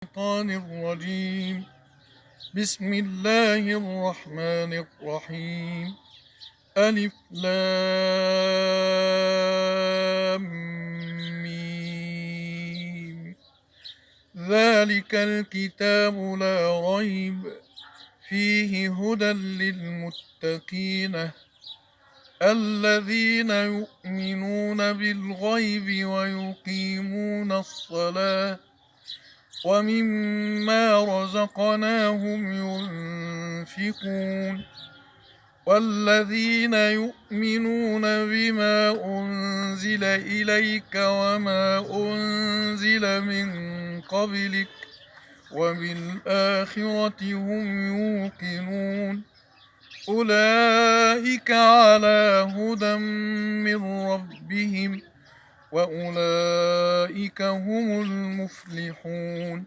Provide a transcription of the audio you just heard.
الشيطان الرجيم. بسم الله الرحمن الرحيم. ألف لام ميم. ذلك الكتاب لا ريب فيه هدى للمتقين الذين يؤمنون بالغيب ويقيمون الصلاة ومما رزقناهم ينفقون والذين يؤمنون بما أنزل إليك وما أنزل من قبلك وبالآخرة هم يوقنون أولئك على هدى من ربهم وأولئك هم المفلحون.